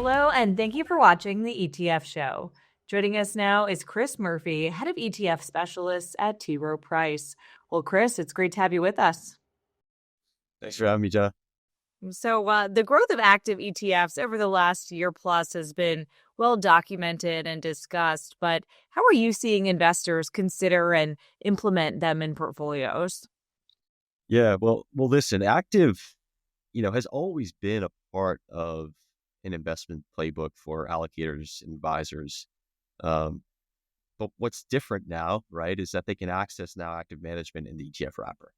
Hello, and thank you for watching the ETF show. Joining us now is Chris Murphy, head of ETF Specialists at Rowe Price. Well, Chris, it's great to have you with us. Thanks for having me, Jenna. So, the growth of active ETFs over the last year plus has been well documented and discussed, but how are you seeing investors consider and implement them in portfolios? Yeah, well, listen, active, has always been a part of an investment playbook for allocators and advisors. Um, but what's different now, right, is that they can access now active management in the ETF wrapper.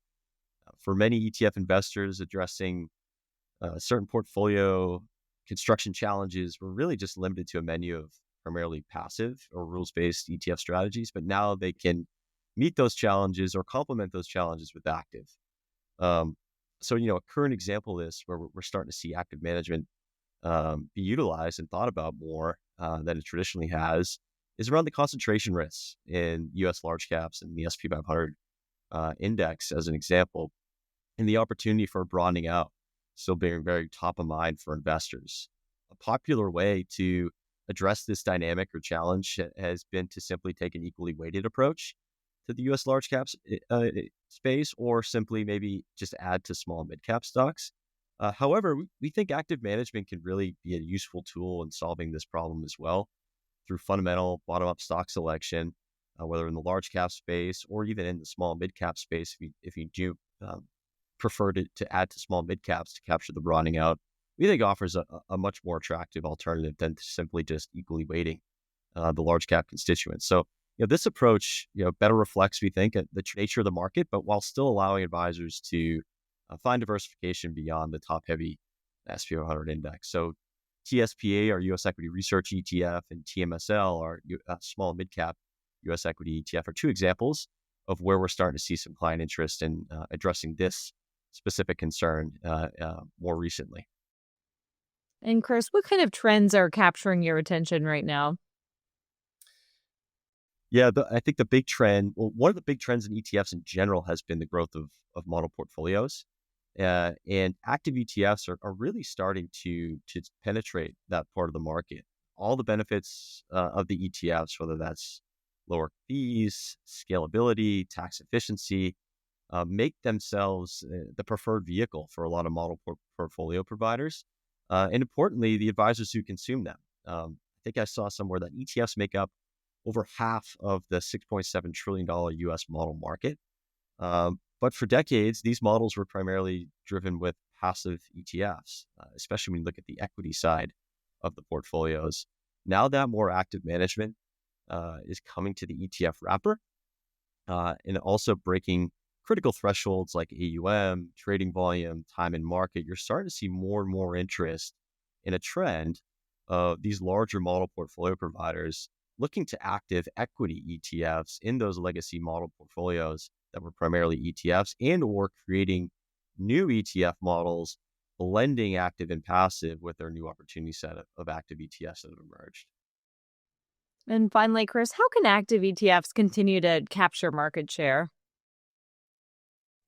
For many ETF investors addressing certain portfolio construction challenges, were really just limited to a menu of primarily passive or rules-based ETF strategies, but now they can meet those challenges or complement those challenges with active. Um, so, a current example of this where we're starting to see active management be utilized and thought about more than it traditionally has is around the concentration risks in U.S. large caps and the S&P 500 index, as an example, and the opportunity for broadening out still being very top of mind for investors. A popular way to address this dynamic or challenge has been to simply take an equally weighted approach to the U.S. large caps space, or simply maybe just add to small and mid cap stocks. However, we think active management can really be a useful tool in solving this problem as well through fundamental bottom up stock selection, whether in the large cap space or even in the small mid cap space. If you do prefer to add to small mid caps to capture the broadening out, we think offers a much more attractive alternative than simply just equally weighting the large cap constituents. So, this approach, better reflects, we think, the nature of the market, but while still allowing advisors to find diversification beyond the top heavy S&P 500 index. So TSPA, our U.S. equity research ETF, and TMSL, our small and mid cap U.S. equity ETF, are two examples of where we're starting to see some client interest in addressing this specific concern more recently. And Chris, what kind of trends are capturing your attention right now? Yeah, I think the big trend, well, one of the big trends in ETFs in general has been the growth of model portfolios. And active ETFs are really starting to penetrate that part of the market. All the benefits of the ETFs, whether that's lower fees, scalability, tax efficiency, make themselves the preferred vehicle for a lot of model portfolio providers. And importantly, the advisors who consume them. I think I saw somewhere that ETFs make up over half of the $6.7 trillion US model market. But for decades, these models were primarily driven with passive ETFs, especially when you look at the equity side of the portfolios. Now that more active management is coming to the ETF wrapper and also breaking critical thresholds like AUM, trading volume, time in market, you're starting to see more and more interest in a trend of these larger model portfolio providers looking to active equity ETFs in those legacy model portfolios that were primarily ETFs, and or creating new ETF models, blending active and passive with their new opportunity set of active ETFs that have emerged. And finally, Chris, how can active ETFs continue to capture market share?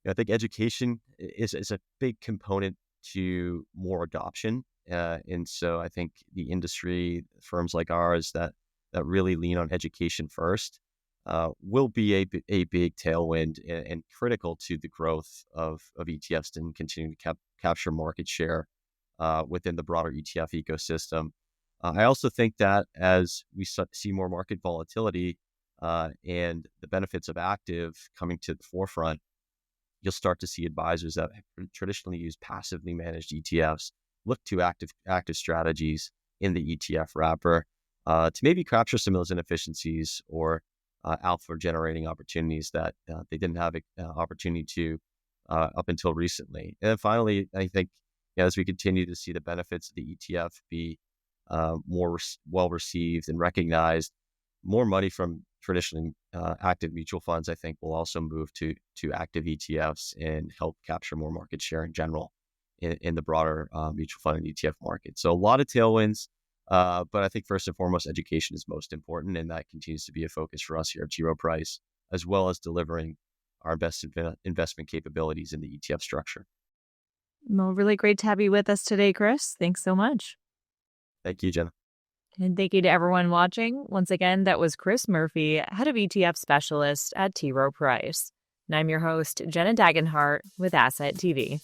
I think education is a big component to more adoption. And so I think the industry, firms like ours that really lean on education first, will be a big tailwind and critical to the growth of ETFs and continuing to capture market share within the broader ETF ecosystem. I also think that as we see more market volatility and the benefits of active coming to the forefront, you'll start to see advisors that have traditionally used passively managed ETFs look to active strategies in the ETF wrapper to maybe capture some of those inefficiencies or alpha generating opportunities that they didn't have an opportunity to up until recently. And then finally, I think as we continue to see the benefits of the ETF be more well received and recognized, more money from traditionally active mutual funds, I think, will also move to active ETFs and help capture more market share in general in the broader mutual fund and ETF market. So a lot of tailwinds. But I think first and foremost, education is most important, and that continues to be a focus for us here at Rowe Price, as well as delivering our best investment capabilities in the ETF structure. Well, really great to have you with us today, Chris. Thanks so much. Thank you, Jenna. And thank you to everyone watching. Once again, that was Chris Murphy, head of ETF Specialist at T. Rowe Price. And I'm your host, Jenna Dagenhart with Asset TV.